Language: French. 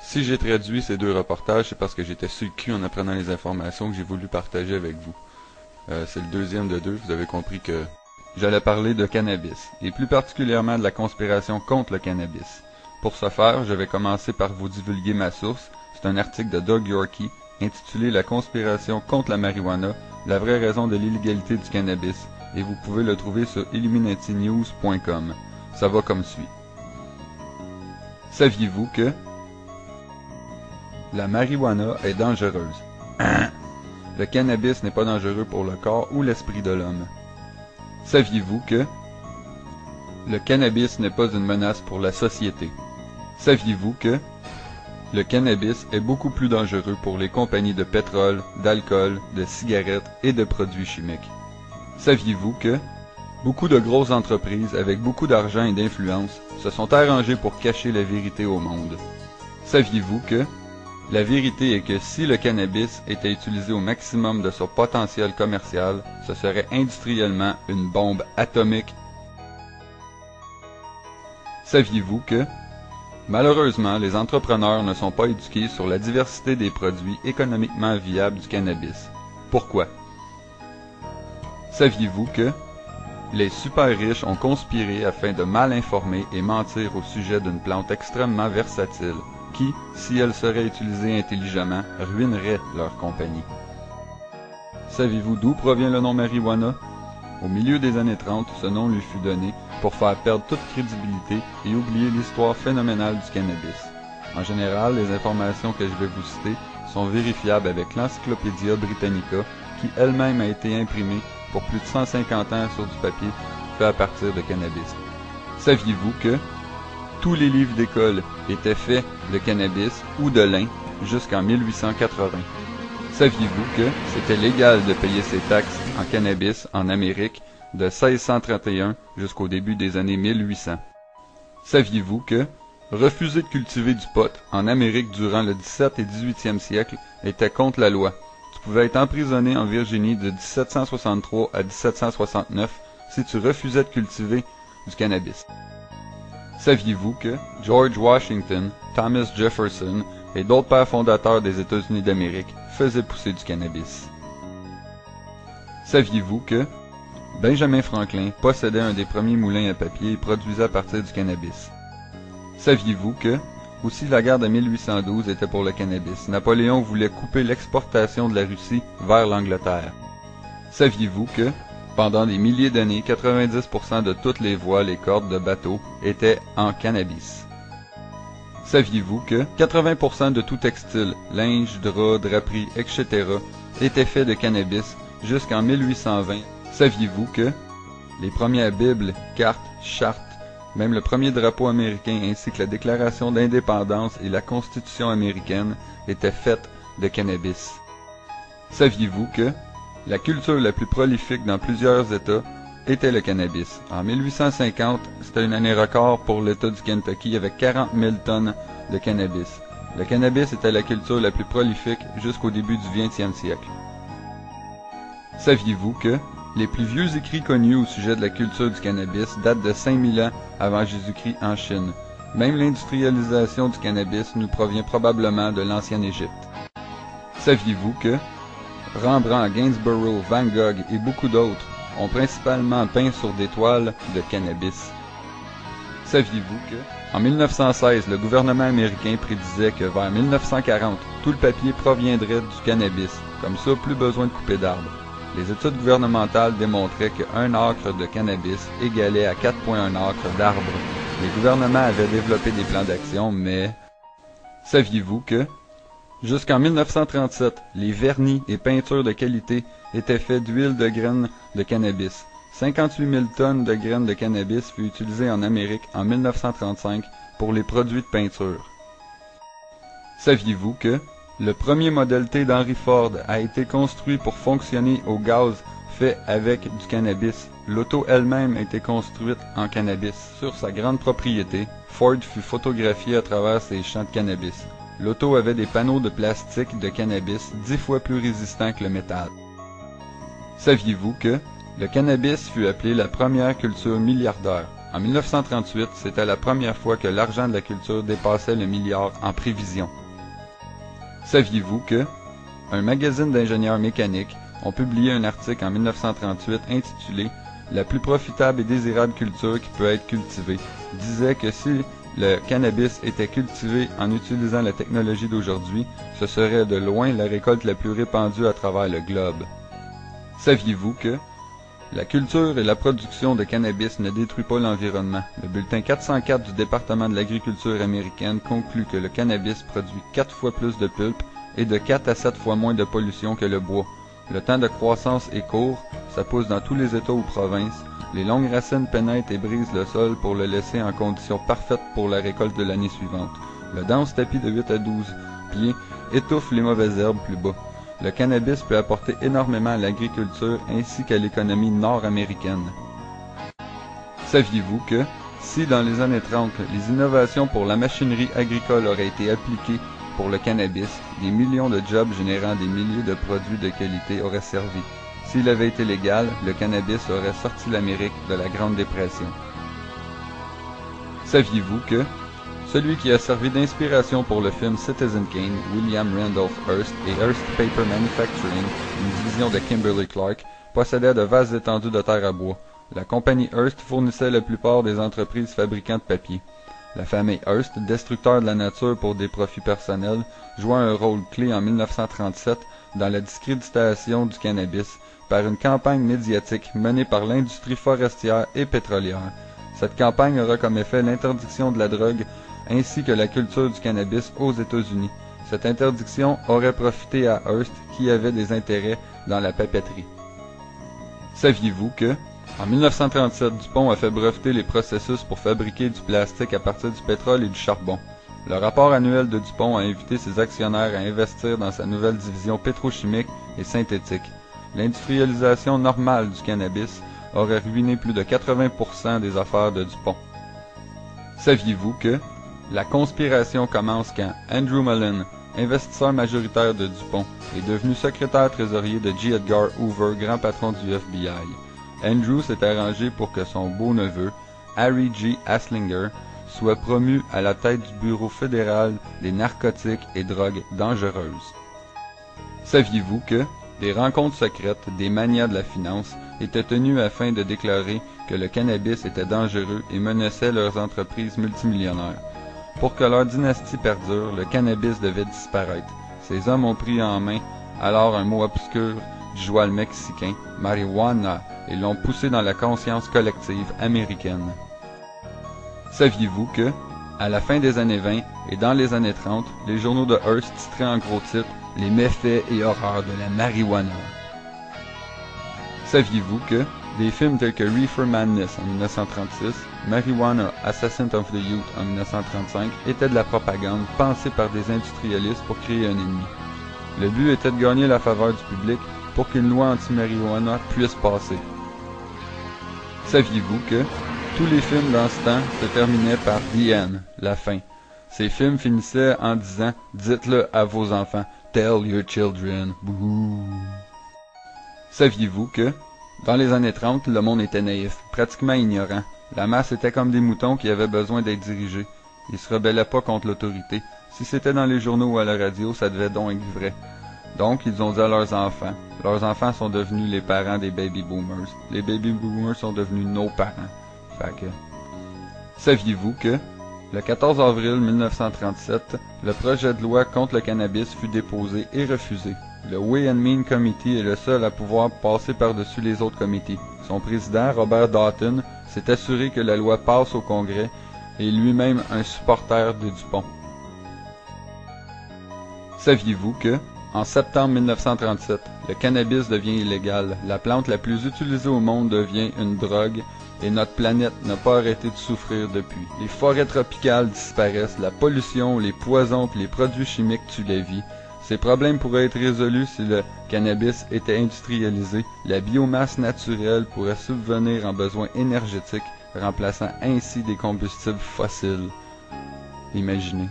Si j'ai traduit ces deux reportages, c'est parce que j'étais sur le cul en apprenant les informations que j'ai voulu partager avec vous. C'est le deuxième de deux, vous avez compris que j'allais parler de cannabis, et plus particulièrement de la conspiration contre le cannabis. Pour ce faire, je vais commencer par vous divulguer ma source. C'est un article de Doug Yorkey, intitulé « La conspiration contre la marijuana, la vraie raison de l'illégalité du cannabis », et vous pouvez le trouver sur illuminatinews.com. Ça va comme suit. Saviez-vous que la marijuana est dangereuse? Le cannabis n'est pas dangereux pour le corps ou l'esprit de l'homme. Saviez-vous que le cannabis n'est pas une menace pour la société? Saviez-vous que le cannabis est beaucoup plus dangereux pour les compagnies de pétrole, d'alcool, de cigarettes et de produits chimiques? Saviez-vous que beaucoup de grosses entreprises avec beaucoup d'argent et d'influence se sont arrangées pour cacher la vérité au monde? Saviez-vous que la vérité est que si le cannabis était utilisé au maximum de son potentiel commercial, ce serait industriellement une bombe atomique? Saviez-vous que malheureusement, les entrepreneurs ne sont pas éduqués sur la diversité des produits économiquement viables du cannabis? Pourquoi? Saviez-vous que les super riches ont conspiré afin de mal informer et mentir au sujet d'une plante extrêmement versatile qui, si elle serait utilisée intelligemment, ruinerait leur compagnie? Savez-vous d'où provient le nom marijuana? Au milieu des années 30, ce nom lui fut donné pour faire perdre toute crédibilité et oublier l'histoire phénoménale du cannabis. En général, les informations que je vais vous citer sont vérifiables avec l'Encyclopédia Britannica, qui elle-même a été imprimée pour plus de 150 ans sur du papier fait à partir de cannabis. Saviez-vous que tous les livres d'école étaient faits de cannabis ou de lin jusqu'en 1880? Saviez-vous que c'était légal de payer ses taxes en cannabis en Amérique de 1631 jusqu'au début des années 1800? Saviez-vous que refuser de cultiver du pot en Amérique durant le 17 et 18e siècle était contre la loi? Tu pouvais être emprisonné en Virginie de 1763 à 1769 si tu refusais de cultiver du cannabis. Saviez-vous que George Washington, Thomas Jefferson et d'autres pères fondateurs des États-Unis d'Amérique faisaient pousser du cannabis? Saviez-vous que Benjamin Franklin possédait un des premiers moulins à papier et produisait à partir du cannabis? Saviez-vous que aussi la guerre de 1812 était pour le cannabis? Napoléon voulait couper l'exportation de la Russie vers l'Angleterre. Saviez-vous que pendant des milliers d'années, 90% de toutes les voiles et cordes de bateaux étaient en cannabis? Saviez-vous que 80% de tout textile, linge, drap, draperie, etc. était fait de cannabis jusqu'en 1820? Saviez-vous que les premières Bibles, cartes, chartes, même le premier drapeau américain ainsi que la Déclaration d'indépendance et la Constitution américaine étaient faites de cannabis? Saviez-vous que la culture la plus prolifique dans plusieurs États était le cannabis? En 1850, c'était une année record pour l'État du Kentucky avec 40 000 tonnes de cannabis. Le cannabis était la culture la plus prolifique jusqu'au début du 20e siècle. Saviez-vous que les plus vieux écrits connus au sujet de la culture du cannabis datent de 5000 ans avant Jésus-Christ en Chine? Même l'industrialisation du cannabis nous provient probablement de l'ancienne Égypte. Saviez-vous que Rembrandt, Gainsborough, Van Gogh et beaucoup d'autres ont principalement peint sur des toiles de cannabis? Saviez-vous que en 1916, le gouvernement américain prédisait que vers 1940, tout le papier proviendrait du cannabis, comme ça plus besoin de couper d'arbres? Les études gouvernementales démontraient que 1 acre de cannabis égalait à 4,1 acres d'arbres. Les gouvernements avaient développé des plans d'action, mais saviez-vous que jusqu'en 1937, les vernis et peintures de qualité étaient faits d'huile de graines de cannabis? 58 000 tonnes de graines de cannabis furent utilisées en Amérique en 1935 pour les produits de peinture. Saviez-vous que le premier modèle T d'Henry Ford a été construit pour fonctionner au gaz fait avec du cannabis? L'auto elle-même a été construite en cannabis. Sur sa grande propriété, Ford fut photographié à travers ses champs de cannabis. L'auto avait des panneaux de plastique de cannabis 10 fois plus résistants que le métal. Saviez-vous que le cannabis fut appelé la première culture milliardaire? En 1938, c'était la première fois que l'argent de la culture dépassait le milliard en prévision. Saviez-vous que un magazine d'ingénieurs mécaniques ont publié un article en 1938 intitulé « La plus profitable et désirable culture qui peut être cultivée » disait que si le cannabis était cultivé en utilisant la technologie d'aujourd'hui, ce serait de loin la récolte la plus répandue à travers le globe. Saviez-vous que la culture et la production de cannabis ne détruit pas l'environnement? Le bulletin 404 du département de l'agriculture américaine conclut que le cannabis produit 4 fois plus de pulpe et de 4 à 7 fois moins de pollution que le bois. Le temps de croissance est court, ça pousse dans tous les États ou provinces. Les longues racines pénètrent et brisent le sol pour le laisser en condition parfaite pour la récolte de l'année suivante. Le dense tapis de 8 à 12 pieds étouffe les mauvaises herbes plus bas. Le cannabis peut apporter énormément à l'agriculture ainsi qu'à l'économie nord-américaine. Saviez-vous que, si dans les années 30, les innovations pour la machinerie agricole auraient été appliquées pour le cannabis, des millions de jobs générant des milliers de produits de qualité auraient servi. S'il avait été légal, le cannabis aurait sorti l'Amérique de la Grande Dépression. Saviez-vous que celui qui a servi d'inspiration pour le film Citizen Kane, William Randolph Hearst et Hearst Paper Manufacturing, une division de Kimberly-Clark, possédait de vastes étendues de terre à bois. La compagnie Hearst fournissait la plupart des entreprises fabricants de papier. La famille Hearst, destructeur de la nature pour des profits personnels, joua un rôle clé en 1937 dans la discréditation du cannabis par une campagne médiatique menée par l'industrie forestière et pétrolière. Cette campagne aura comme effet l'interdiction de la drogue ainsi que la culture du cannabis aux États-Unis. Cette interdiction aurait profité à Hearst qui avait des intérêts dans la papeterie. Saviez-vous que, en 1937, DuPont a fait breveter les processus pour fabriquer du plastique à partir du pétrole et du charbon. Le rapport annuel de DuPont a invité ses actionnaires à investir dans sa nouvelle division pétrochimique et synthétique. L'industrialisation normale du cannabis aurait ruiné plus de 80% des affaires de DuPont. Saviez-vous que la conspiration commence quand Andrew Mellon, investisseur majoritaire de DuPont, est devenu secrétaire trésorier de J. Edgar Hoover, grand patron du FBI. Andrew s'est arrangé pour que son beau-neveu, Harry G. Anslinger, soit promu à la tête du Bureau fédéral des narcotiques et drogues dangereuses. Saviez-vous que des rencontres secrètes des manias de la finance étaient tenues afin de déclarer que le cannabis était dangereux et menaçait leurs entreprises multimillionnaires? Pour que leur dynastie perdure, le cannabis devait disparaître. Ces hommes ont pris en main alors un mot obscur du joual mexicain, marijuana, et l'ont poussé dans la conscience collective américaine. Saviez-vous que, à la fin des années 20 et dans les années 30, les journaux de Hearst titraient en gros titres « Les méfaits et horreurs de la marijuana ». Saviez-vous que des films tels que Reefer Madness en 1936, Marijuana, Assassin of the Youth en 1935 étaient de la propagande pensée par des industrialistes pour créer un ennemi. Le but était de gagner la faveur du public pour qu'une loi anti-marijuana puisse passer. Saviez-vous que tous les films dans ce temps se terminaient par « The End », la fin. Ces films finissaient en disant « Dites-le à vos enfants, tell your children, bouh ». Saviez-vous que, dans les années 30, le monde était naïf, pratiquement ignorant. La masse était comme des moutons qui avaient besoin d'être dirigés. Ils se rebellaient pas contre l'autorité. Si c'était dans les journaux ou à la radio, ça devait donc être vrai. Donc, ils ont dit à leurs enfants. Leurs enfants sont devenus les parents des baby boomers. Les baby boomers sont devenus nos parents. Fait que... Saviez-vous que, le 14 avril 1937, le projet de loi contre le cannabis fut déposé et refusé. Le Way and Mean Committee est le seul à pouvoir passer par-dessus les autres comités. Son président, Robert Doughton, s'est assuré que la loi passe au Congrès et est lui-même un supporter de DuPont. Saviez-vous que, en septembre 1937, le cannabis devient illégal, la plante la plus utilisée au monde devient une drogue et notre planète n'a pas arrêté de souffrir depuis. Les forêts tropicales disparaissent, la pollution, les poisons et les produits chimiques tuent la vie. Ces problèmes pourraient être résolus si le cannabis était industrialisé. La biomasse naturelle pourrait subvenir en besoins énergétiques, remplaçant ainsi des combustibles fossiles. Imaginez.